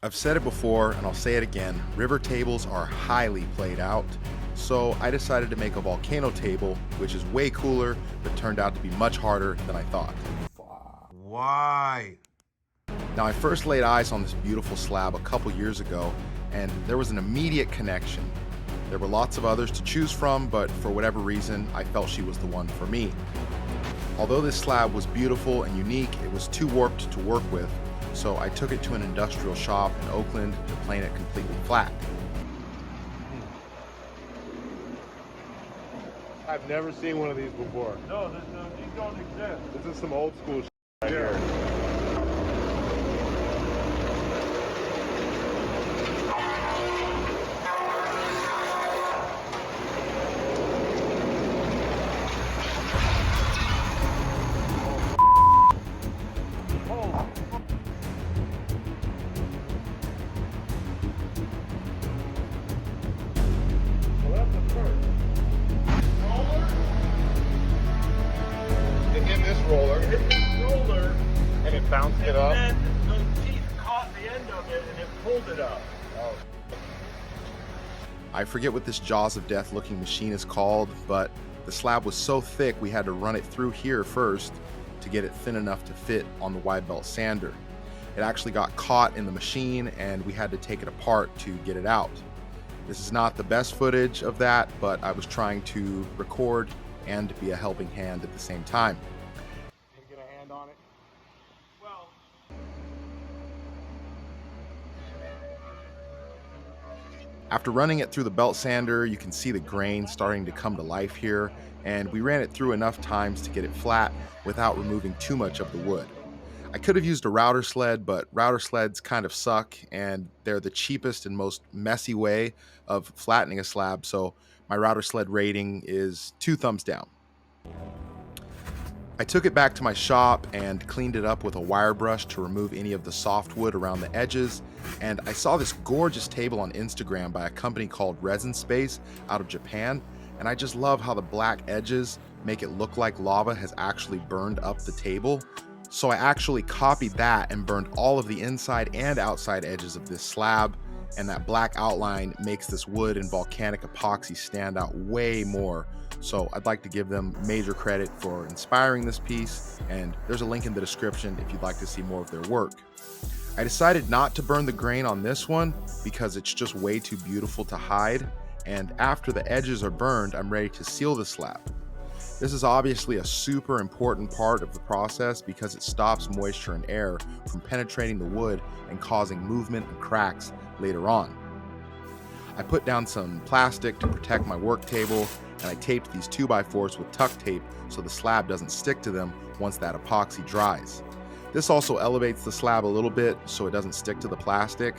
I've said it before and I'll say it again, river tables are highly played out, so I decided to make a volcano table, which is way cooler, but turned out to be much harder than I thought. Why? Now, I first laid eyes on this beautiful slab a couple years ago, and there was an immediate connection. There were lots of others to choose from, but for whatever reason, I felt she was the one for me. Although this slab was beautiful and unique, it was too warped to work with, so I took it to an industrial shop in Oakland to plane it completely flat. I've never seen one of these before. No, these don't exist. This is some old school right here. Well, that's the first. It hit this roller. Hit this roller, And it bounced it up. and then those teeth caught the end of it and it pulled it up. Oh. I forget what this jaws of death looking machine is called, but the slab was so thick we had to run it through here first to get it thin enough to fit on the wide belt sander. It actually got caught in the machine and we had to take it apart to get it out. This is not the best footage of that, but I was trying to record and be a helping hand at the same time. Can you get a hand on it? Well, After running it through the belt sander, you can see the grain starting to come to life here, and we ran it through enough times to get it flat without removing too much of the wood. I could have used a router sled, but router sleds kind of suck, and they're the cheapest and most messy way of flattening a slab, so my router sled rating is 2 thumbs down. I took it back to my shop and cleaned it up with a wire brush to remove any of the softwood around the edges, and I saw this gorgeous table on Instagram by a company called Resin Space out of Japan, and I just love how the black edges make it look like lava has actually burned up the table. So I actually copied that and burned all of the inside and outside edges of this slab, and that black outline makes this wood and volcanic epoxy stand out way more. So I'd like to give them major credit for inspiring this piece, and there's a link in the description if you'd like to see more of their work. I decided not to burn the grain on this one because it's just way too beautiful to hide, and after the edges are burned, I'm ready to seal the slab. This is obviously a super important part of the process because it stops moisture and air from penetrating the wood and causing movement and cracks later on. I put down some plastic to protect my work table, and I taped these 2x4s with tuck tape so the slab doesn't stick to them once that epoxy dries. This also elevates the slab a little bit so it doesn't stick to the plastic.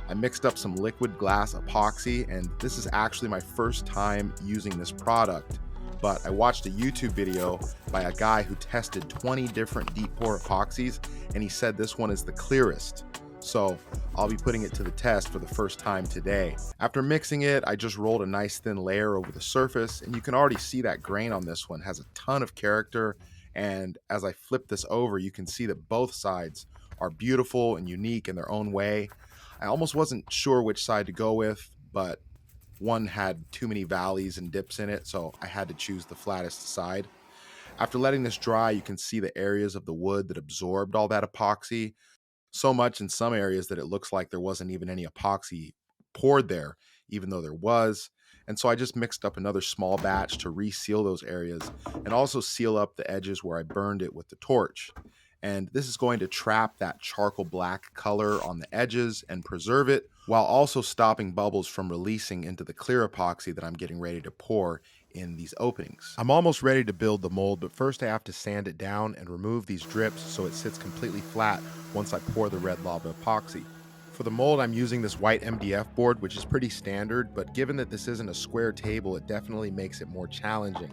I mixed up some liquid glass epoxy, and this is actually my first time using this product. But I watched a YouTube video by a guy who tested 20 different deep pour epoxies, and he said this one is the clearest. So I'll be putting it to the test for the first time today. After mixing it, I just rolled a nice thin layer over the surface, and you can already see that grain on this one has a ton of character. And as I flip this over, you can see that both sides are beautiful and unique in their own way. I almost wasn't sure which side to go with, but one had too many valleys and dips in it, so I had to choose the flattest side. After letting this dry, you can see the areas of the wood that absorbed all that epoxy, so much in some areas that it looks like there wasn't even any epoxy poured there, even though there was. And so I just mixed up another small batch to reseal those areas and also seal up the edges where I burned it with the torch. And this is going to trap that charcoal black color on the edges and preserve it, while also stopping bubbles from releasing into the clear epoxy that I'm getting ready to pour in these openings. I'm almost ready to build the mold, but first I have to sand it down and remove these drips so it sits completely flat once I pour the red lava epoxy. For the mold, I'm using this white MDF board, which is pretty standard, but given that this isn't a square table, it definitely makes it more challenging.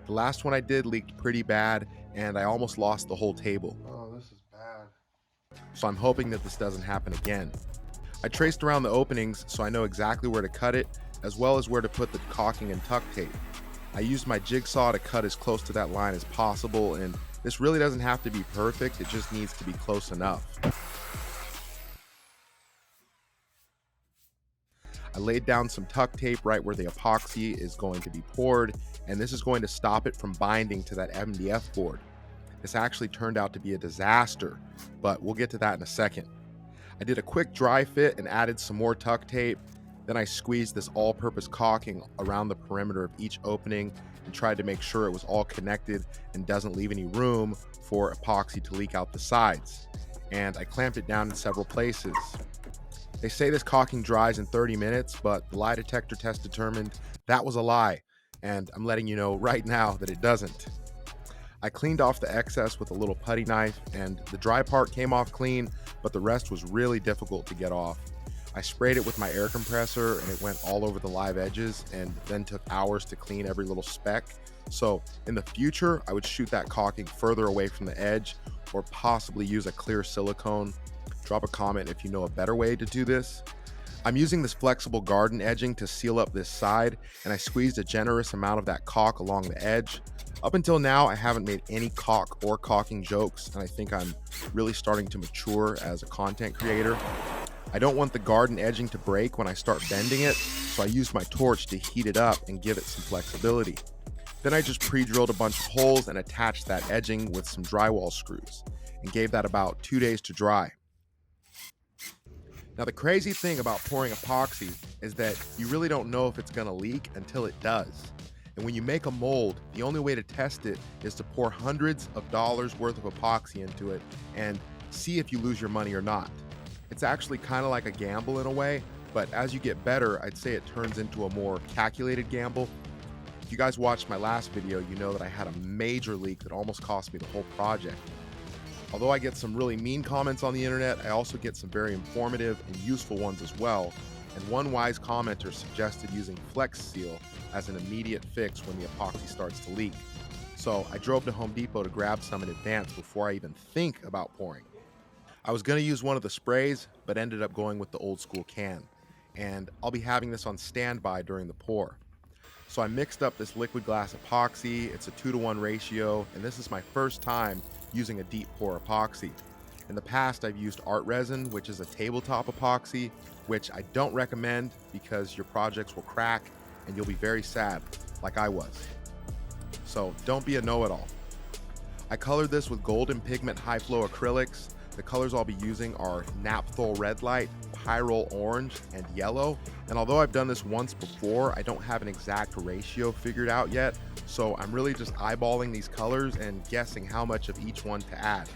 The last one I did leaked pretty bad, and I almost lost the whole table. Oh, this is bad. So I'm hoping that this doesn't happen again. I traced around the openings so I know exactly where to cut it, as well as where to put the caulking and tuck tape. I used my jigsaw to cut as close to that line as possible, and this really doesn't have to be perfect, it just needs to be close enough. I laid down some tuck tape right where the epoxy is going to be poured, and this is going to stop it from binding to that MDF board. This actually turned out to be a disaster, but we'll get to that in a second. I did a quick dry fit and added some more tuck tape. Then I squeezed this all-purpose caulking around the perimeter of each opening and tried to make sure it was all connected and doesn't leave any room for epoxy to leak out the sides. And I clamped it down in several places. They say this caulking dries in 30 minutes, but the lie detector test determined that was a lie, and I'm letting you know right now that it doesn't. I cleaned off the excess with a little putty knife, and the dry part came off clean, but the rest was really difficult to get off. I sprayed it with my air compressor and it went all over the live edges, and then took hours to clean every little speck. So in the future, I would shoot that caulking further away from the edge, or possibly use a clear silicone. Drop a comment if you know a better way to do this. I'm using this flexible garden edging to seal up this side, and I squeezed a generous amount of that caulk along the edge. Up until now, I haven't made any caulk or caulking jokes, and I think I'm really starting to mature as a content creator. I don't want the garden edging to break when I start bending it, so I used my torch to heat it up and give it some flexibility. Then I just pre-drilled a bunch of holes and attached that edging with some drywall screws, and gave that about 2 days to dry. Now the crazy thing about pouring epoxy is that you really don't know if it's gonna leak until it does. And when you make a mold, the only way to test it is to pour hundreds of dollars worth of epoxy into it and see if you lose your money or not. It's actually kind of like a gamble in a way, but as you get better, I'd say it turns into a more calculated gamble. If you guys watched my last video, you know that I had a major leak that almost cost me the whole project. Although I get some really mean comments on the internet, I also get some very informative and useful ones as well. And one wise commenter suggested using Flex Seal as an immediate fix when the epoxy starts to leak. So I drove to Home Depot to grab some in advance before I even think about pouring. I was going to use one of the sprays, but ended up going with the old school can. And I'll be having this on standby during the pour. So I mixed up this liquid glass epoxy. It's a 2-to-1 ratio, and this is my first time using a deep pour epoxy. In the past, I've used art resin, which is a tabletop epoxy, which I don't recommend because your projects will crack and you'll be very sad, like I was. So don't be a know-it-all. I colored this with golden pigment high flow acrylics. The colors I'll be using are Naphthol Red Light, Pyrrole Orange, and Yellow. And although I've done this once before, I don't have an exact ratio figured out yet. So I'm really just eyeballing these colors and guessing how much of each one to add.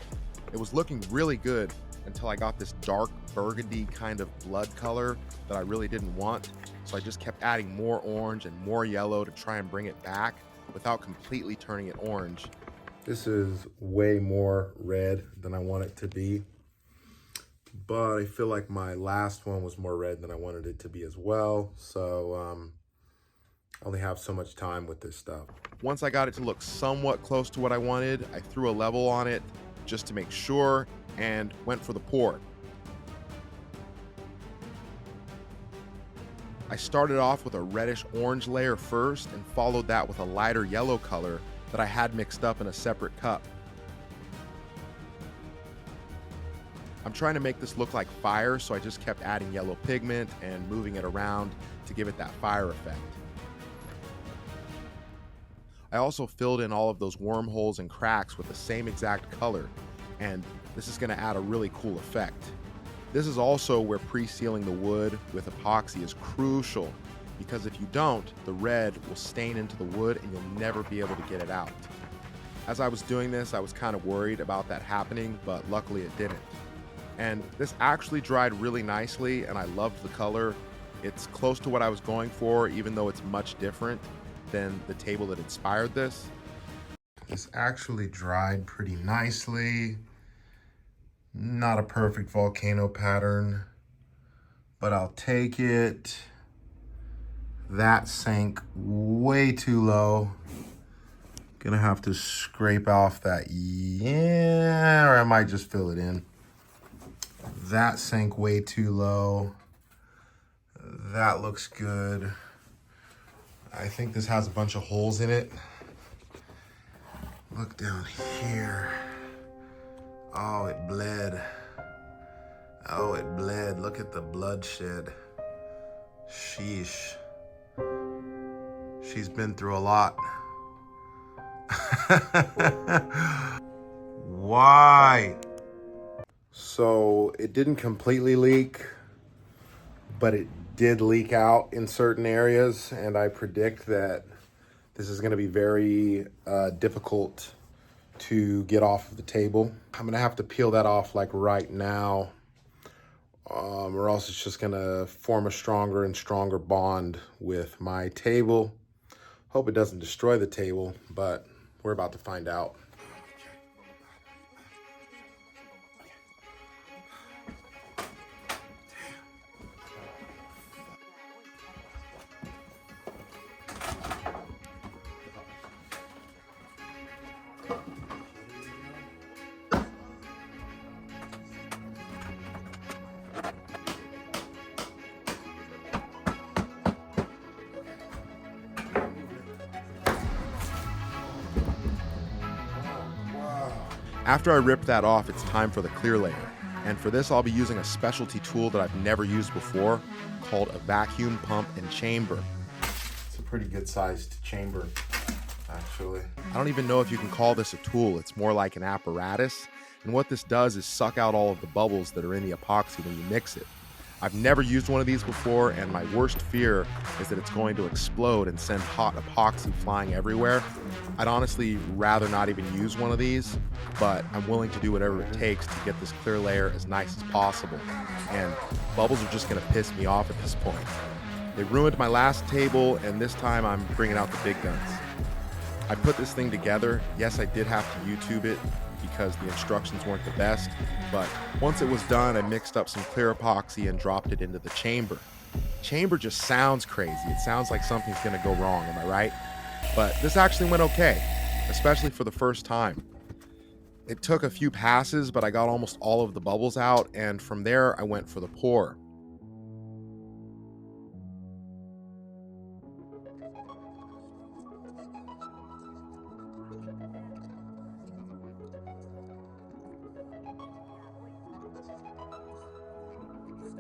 It was looking really good until I got this dark burgundy kind of blood color that I really didn't want. So I just kept adding more orange and more yellow to try and bring it back without completely turning it orange. This is way more red than I want it to be, but I feel like my last one was more red than I wanted it to be as well. So I only have so much time with this stuff. Once I got it to look somewhat close to what I wanted, I threw a level on it just to make sure and went for the pour. I started off with a reddish orange layer first and followed that with a lighter yellow color that I had mixed up in a separate cup. I'm trying to make this look like fire, so I just kept adding yellow pigment and moving it around to give it that fire effect. I also filled in all of those wormholes and cracks with the same exact color, and this is going to add a really cool effect. This is also where pre-sealing the wood with epoxy is crucial, because if you don't, the red will stain into the wood and you'll never be able to get it out. As I was doing this, I was kind of worried about that happening, but luckily it didn't. And this actually dried really nicely, and I loved the color. It's close to what I was going for, even though it's much different than the table that inspired this. This actually dried pretty nicely. Not a perfect volcano pattern, but I'll take it. That sank way too low. Gonna have to scrape off that, yeah, or I might just fill it in. That sank way too low. That looks good. I think this has a bunch of holes in it. Look down here. Oh, it bled. Oh, it bled. Look at the bloodshed. Sheesh. She's been through a lot. Why? So it didn't completely leak, but it did leak out in certain areas, and I predict that this is going to be very difficult to get off of the table. I'm going to have to peel that off like right now, or else it's just going to form a stronger and stronger bond with my table. Hope it doesn't destroy the table, but we're about to find out. After I rip that off, it's time for the clear layer. And for this, I'll be using a specialty tool that I've never used before called a vacuum pump and chamber. It's a pretty good sized chamber, actually. I don't even know if you can call this a tool. It's more like an apparatus. And what this does is suck out all of the bubbles that are in the epoxy when you mix it. I've never used one of these before, and my worst fear is that it's going to explode and send hot epoxy flying everywhere. I'd honestly rather not even use one of these, but I'm willing to do whatever it takes to get this clear layer as nice as possible. And bubbles are just gonna piss me off at this point. They ruined my last table, and this time I'm bringing out the big guns. I put this thing together. Yes, I did have to YouTube it because the instructions weren't the best, but once it was done, I mixed up some clear epoxy and dropped it into the chamber. Chamber just sounds crazy. It sounds like something's gonna go wrong, am I right? But this actually went okay, especially for the first time. It took a few passes, but I got almost all of the bubbles out, and from there I went for the pour.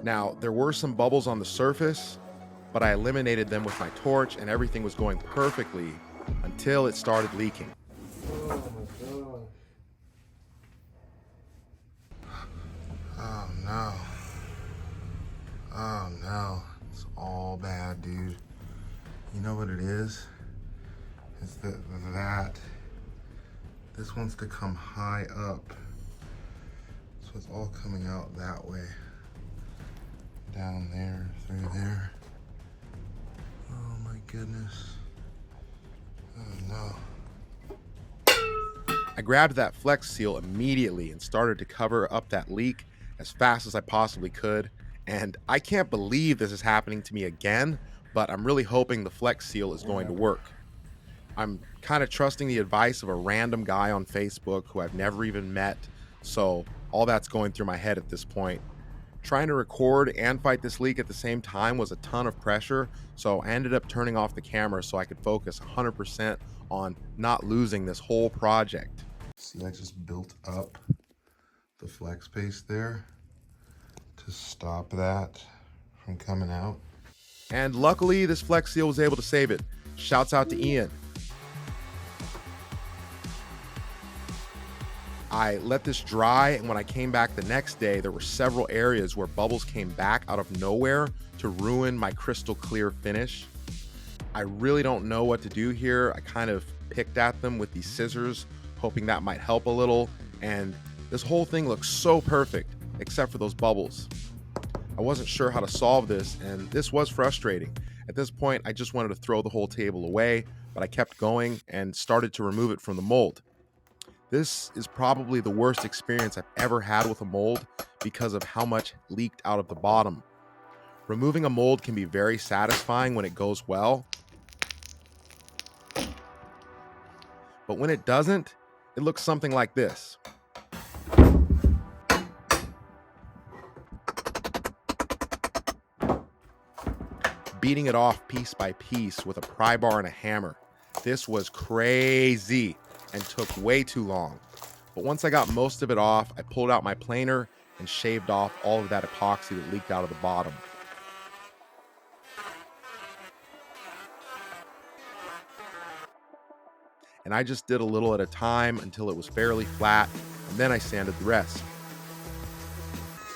Now, there were some bubbles on the surface, but I eliminated them with my torch and everything was going perfectly until it started leaking. Oh my god. Oh no. Oh no. It's all bad, dude. You know what it is? It's that this wants to come high up. So it's all coming out that way. Down there, through there. Oh my goodness. Oh no. I grabbed that Flex Seal immediately and started to cover up that leak as fast as I possibly could. And I can't believe this is happening to me again, but I'm really hoping the Flex Seal is going to work. I'm kind of trusting the advice of a random guy on Facebook who I've never even met, so all that's going through my head at this point. Trying to record and fight this leak at the same time was a ton of pressure, so I ended up turning off the camera so I could focus 100% on not losing this whole project. See, I just built up the flex space there to stop that from coming out. And luckily, this Flex Seal was able to save it. Shouts out to Ian. I let this dry, and when I came back the next day, there were several areas where bubbles came back out of nowhere to ruin my crystal clear finish. I really don't know what to do here. I kind of picked at them with these scissors, hoping that might help a little, and this whole thing looks so perfect, except for those bubbles. I wasn't sure how to solve this, and this was frustrating. At this point, I just wanted to throw the whole table away, but I kept going and started to remove it from the mold. This is probably the worst experience I've ever had with a mold because of how much leaked out of the bottom. Removing a mold can be very satisfying when it goes well, but when it doesn't, it looks something like this. Beating it off piece by piece with a pry bar and a hammer. This was crazy and took way too long. But once I got most of it off, I pulled out my planer and shaved off all of that epoxy that leaked out of the bottom. and I just did a little at a time until it was fairly flat, and then I sanded the rest.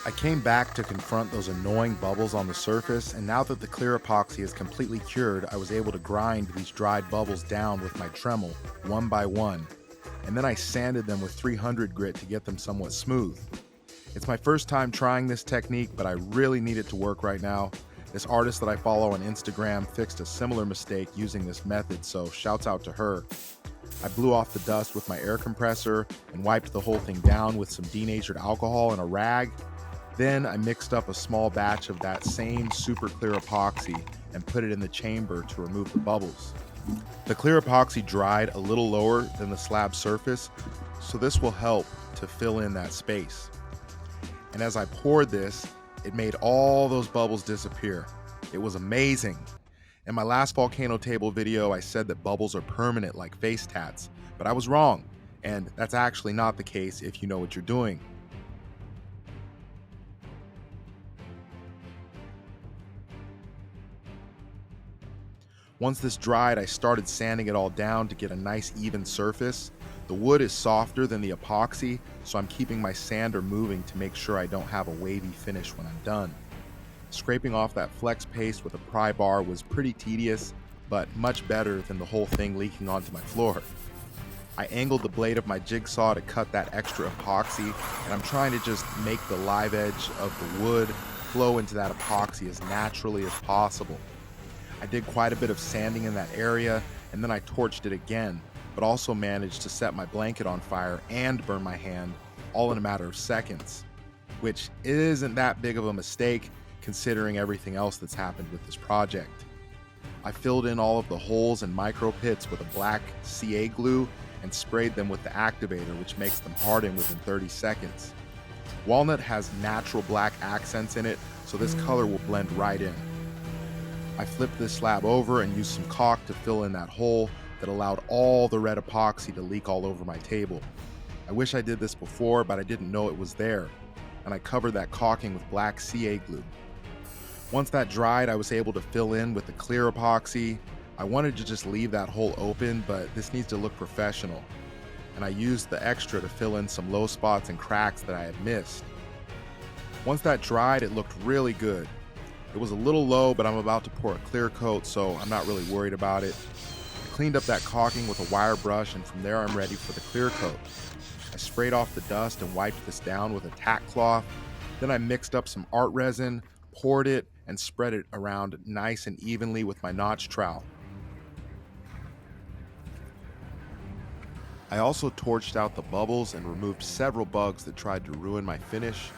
I came back to confront those annoying bubbles on the surface, and now that the clear epoxy is completely cured, I was able to grind these dried bubbles down with my Dremel, one by one, and then I sanded them with 300 grit to get them somewhat smooth. It's my first time trying this technique, but I really need it to work right now. This artist that I follow on Instagram fixed a similar mistake using this method, so shouts out to her. I blew off the dust with my air compressor and wiped the whole thing down with some denatured alcohol and a rag. Then I mixed up a small batch of that same super clear epoxy and put it in the chamber to remove the bubbles. The clear epoxy dried a little lower than the slab surface, so this will help to fill in that space. And as I poured this, it made all those bubbles disappear. It was amazing. In my last Volcano Table video, I said that bubbles are permanent like face tats, but I was wrong, and that's actually not the case if you know what you're doing. Once this dried, I started sanding it all down to get a nice even surface. The wood is softer than the epoxy, so I'm keeping my sander moving to make sure I don't have a wavy finish when I'm done. Scraping off that flex paste with a pry bar was pretty tedious, but much better than the whole thing leaking onto my floor. I angled the blade of my jigsaw to cut that extra epoxy, and I'm trying to just make the live edge of the wood flow into that epoxy as naturally as possible. I did quite a bit of sanding in that area, and then I torched it again, but also managed to set my blanket on fire and burn my hand, all in a matter of seconds, which isn't that big of a mistake considering everything else that's happened with this project. I filled in all of the holes and micro pits with a black CA glue and sprayed them with the activator, which makes them harden within 30 seconds. Walnut has natural black accents in it, so this color will blend right in. I flipped this slab over and used some caulk to fill in that hole that allowed all the red epoxy to leak all over my table. I wish I did this before, but I didn't know it was there, and I covered that caulking with black CA glue. Once that dried, I was able to fill in with the clear epoxy. I wanted to just leave that hole open, but this needs to look professional, and I used the extra to fill in some low spots and cracks that I had missed. Once that dried, it looked really good. It was a little low, but I'm about to pour a clear coat, so I'm not really worried about it. I cleaned up that caulking with a wire brush, and from there I'm ready for the clear coat. I sprayed off the dust and wiped this down with a tack cloth. Then I mixed up some art resin, poured it, and spread it around nice and evenly with my notch trowel. I also torched out the bubbles and removed several bugs that tried to ruin my finish.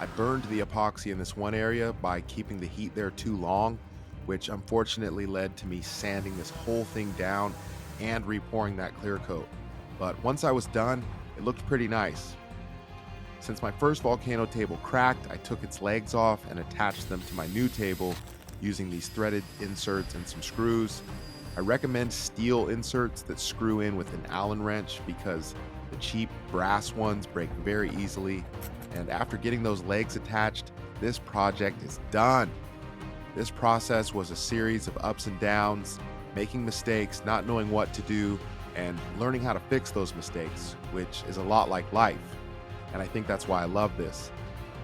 I burned the epoxy in this one area by keeping the heat there too long, which unfortunately led to me sanding this whole thing down and repouring that clear coat. But once I was done, it looked pretty nice. Since my first Volcano table cracked, I took its legs off and attached them to my new table using these threaded inserts and some screws. I recommend steel inserts that screw in with an Allen wrench because the cheap brass ones break very easily. And after getting those legs attached, this project is done. This process was a series of ups and downs, making mistakes, not knowing what to do, and learning how to fix those mistakes, which is a lot like life. And I think that's why I love this.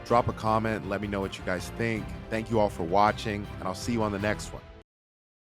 Drop a comment and let me know what you guys think. Thank you all for watching, and I'll see you on the next one.